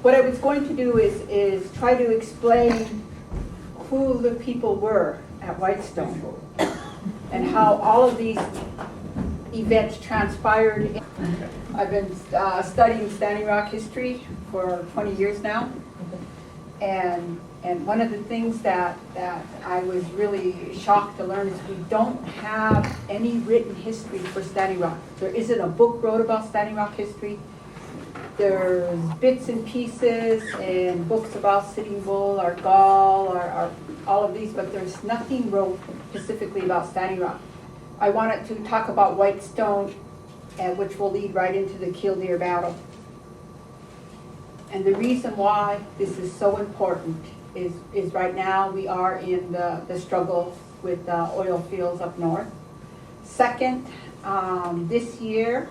what I was going to do is try to explain who the people were at Whitestone and how all of these events transpired. I've been studying Standing Rock history for 20 years now, and one of the things that I was really shocked to learn is we don't have any written history for Standing Rock. There isn't a book wrote about Standing Rock history. There's bits and pieces and books about Sitting Bull or Gall or all of these, but there's nothing wrote specifically about Standing Rock. I wanted to talk about Whitestone, which will lead right into the Killdeer battle. And the reason why this is so important is right now we are in the struggle with oil fields up north. Second, this year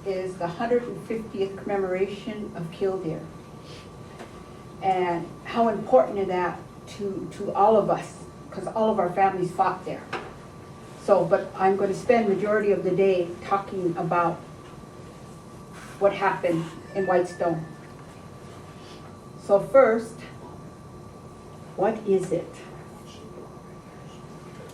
is the 150th commemoration of Killdeer. And how important is that to all of us, because all of our families fought there. So, but I'm going to spend majority of the day talking about what happened in Whitestone. So first, what is it?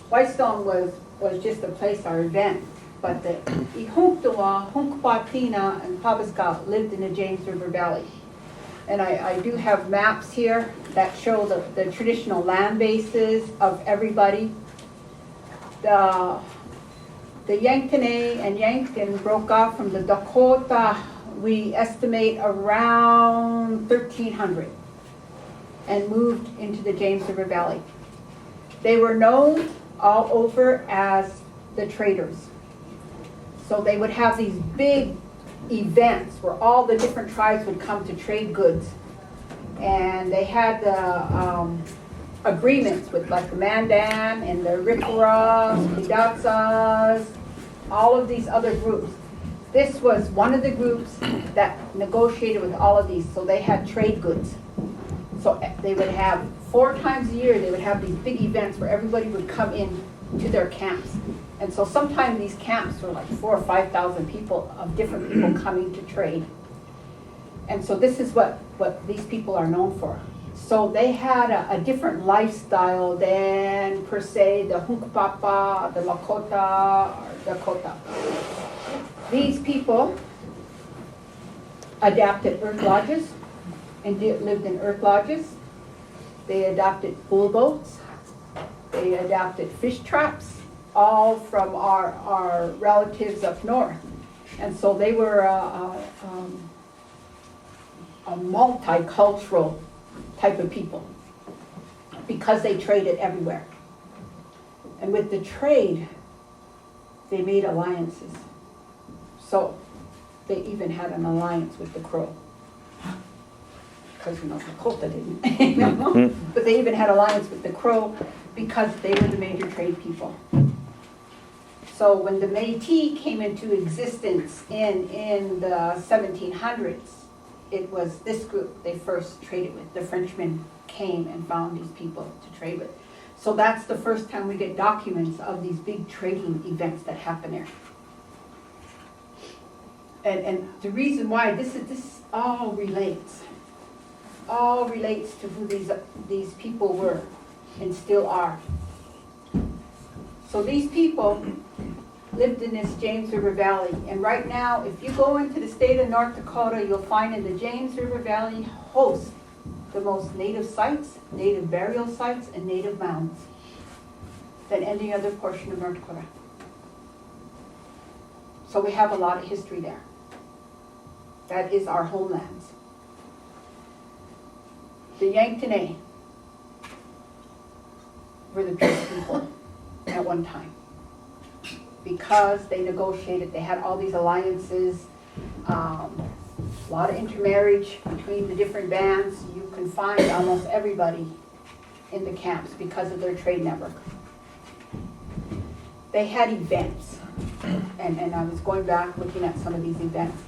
Whitestone was just a place or event, but the Ihunktawa, Hunkpatina, and Pabaska lived in the James River Valley. And I do have maps here that show the traditional land bases of everybody. The Yanktonais and Yankton broke off from the Dakota, we estimate around 1300, and moved into the James River Valley. They were known all over as the traders. So they would have these big events where all the different tribes would come to trade goods. And they had the agreements with like the Mandan and the Rickaras, Hidatsas, all of these other groups. This was one of the groups that negotiated with all of these, so they had trade goods. So they would have 4 times a year, they would have these big events where everybody would come in to their camps. And so sometimes these camps were like 4,000 or 5,000 people, of different people coming to trade. And so this is what these people are known for. So they had a different lifestyle than per se the Hunkpapa, the Lakota, or Dakota. These people adapted earth lodges and lived in earth lodges. They adopted bull boats. They adopted fish traps, all from our relatives up north. And so they were a multicultural type of people because they traded everywhere. And with the trade, they made alliances. So they even had an alliance with the Crow. Because Dakota didn't. But they even had alliance with the Crow because they were the major trade people. So when the Métis came into existence in the 1700s, it was this group they first traded with. The Frenchmen came and found these people to trade with. So that's the first time we get documents of these big trading events that happen there. And the reason why this all relates to who these people were and still are. So these people lived in this James River Valley, and right now if you go into the state of North Dakota, you'll find in the James River Valley hosts the most native sites, native burial sites, and native mounds than any other portion of North Dakota. So we have a lot of history there. That is our homelands. The Yanktonais were the peace people at one time. Because they negotiated, they had all these alliances, a lot of intermarriage between the different bands. You can find almost everybody in the camps because of their trade network. They had events, and I was going back looking at some of these events.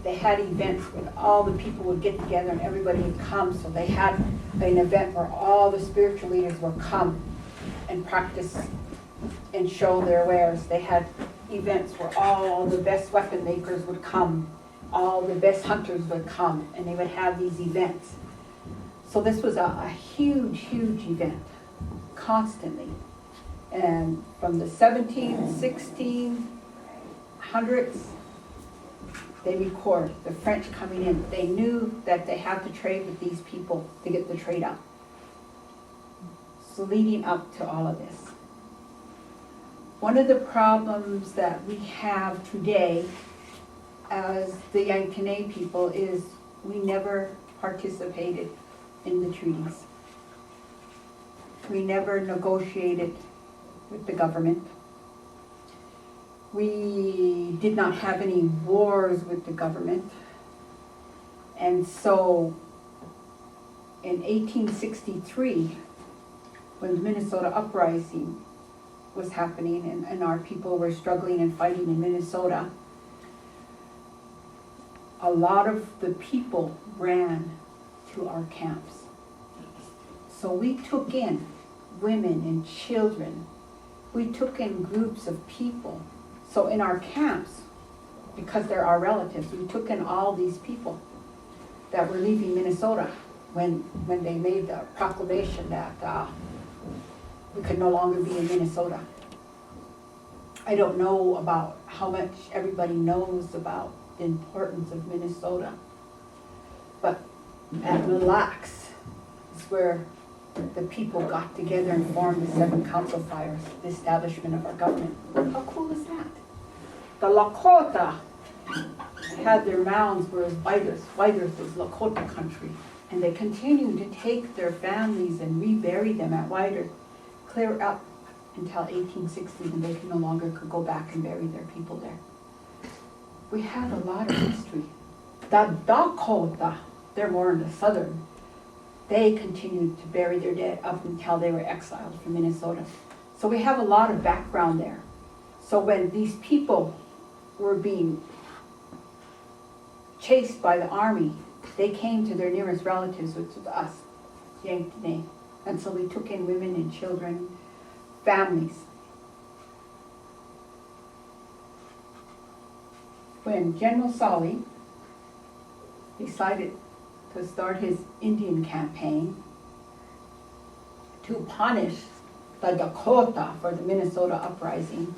They had events where all the people would get together and everybody would come. So they had an event where all the spiritual leaders would come and practice and show their wares. They had events where all the best weapon makers would come all the best hunters would come and they would have these events. So this was a huge, huge event, constantly. And from the 17th, 1600s, they record the French coming in. They knew that they had to trade with these people to get the trade up. So leading up to all of this. One of the problems that we have today as the Yanktonais people is we never participated in the treaties. We never negotiated with the government. We did not have any wars with the government. And so in 1863, when the Minnesota Uprising was happening and our people were struggling and fighting in Minnesota, a lot of the people ran to our camps. So we took in women and children. We took in groups of people. So in our camps, because they're our relatives, we took in all these people that were leaving Minnesota when they made the proclamation that we could no longer be in Minnesota. I don't know about how much everybody knows about the importance of Minnesota, but at Mille Lacs is where the people got together and formed the 7 council fires, the establishment of our government. How cool is that? The Lakota had their mounds, whereas White Earth is Lakota country. And they continued to take their families and rebury them at White Earth, clear up until 1860, when they no longer could go back and bury their people there. We have a lot of history. The Dakota, they're more in the southern, they continued to bury their dead up until they were exiled from Minnesota. So we have a lot of background there. So when these people were being chased by the army, they came to their nearest relatives, which was us, Yanktonais. And so we took in women and children, families. When General Sully decided to start his Indian campaign to punish the Dakota for the Minnesota Uprising,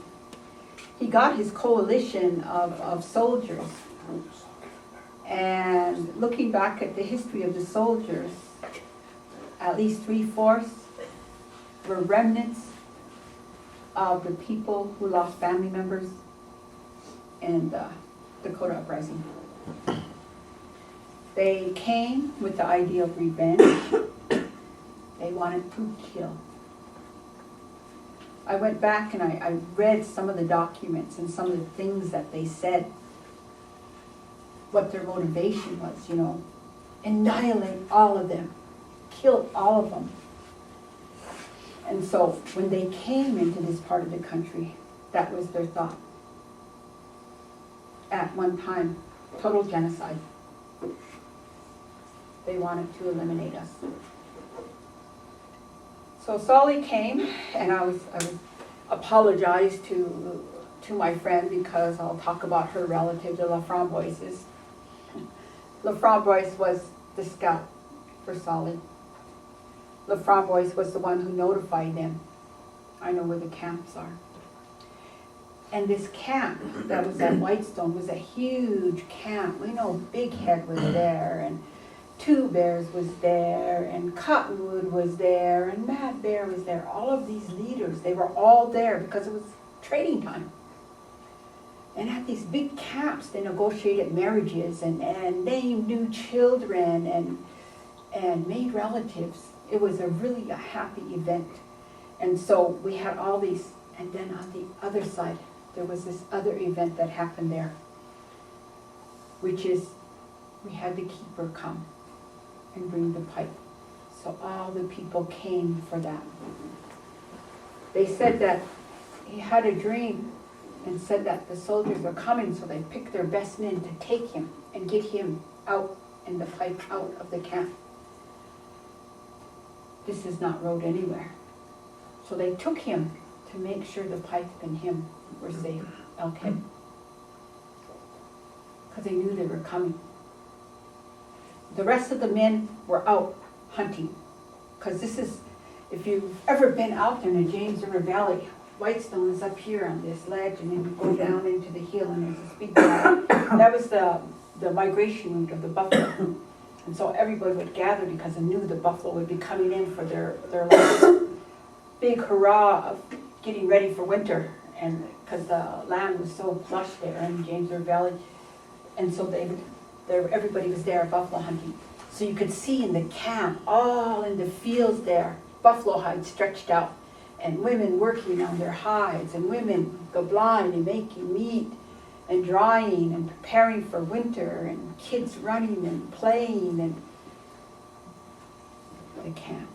he got his coalition of soldiers. And looking back at the history of the soldiers, at least 3/4 were remnants of the people who lost family members in the Dakota Uprising. They came with the idea of revenge. They wanted to kill. I went back and I read some of the documents and some of the things that they said, what their motivation was, annihilate all of them, kill all of them. And so when they came into this part of the country, that was their thought. At one time, total genocide. They wanted to eliminate us. So Sully came, and I apologized to my friend because I'll talk about her relative, the LaFramboises. LaFramboise was the scout for Sully. LaFramboise was the one who notified them. I know where the camps are. And this camp that was at Whitestone was a huge camp. We know Big Head was there, and Two Bears was there, and Cottonwood was there, and Mad Bear was there. All of these leaders, they were all there because it was trading time. And at these big camps, they negotiated marriages and named new children and made relatives. It was really a happy event. And so we had all these, and then on the other side, there was this other event that happened there, which is we had the keeper come and bring the pipe. So all the people came for that. They said that he had a dream and said that the soldiers were coming, so they picked their best men to take him and get him out and the pipe out of the camp. This is not wrote anywhere. So they took him to make sure the pipe and him were safe. Okay. because they knew they were coming. The rest of the men were out hunting, because this is, if you've ever been out there in the James River Valley, Whitestone is up here on this ledge, and then you go down into the hill, and there's this big valley. That was the migration route of the buffalo. And so everybody would gather because they knew the buffalo would be coming in for their last big hurrah of getting ready for winter, and because the land was so plush there in James River Valley. And so everybody was there buffalo hunting. So you could see in the camp, all in the fields there, buffalo hides stretched out, and women working on their hides, and women go blind and making meat and drying and preparing for winter, and kids running and playing, and the camp.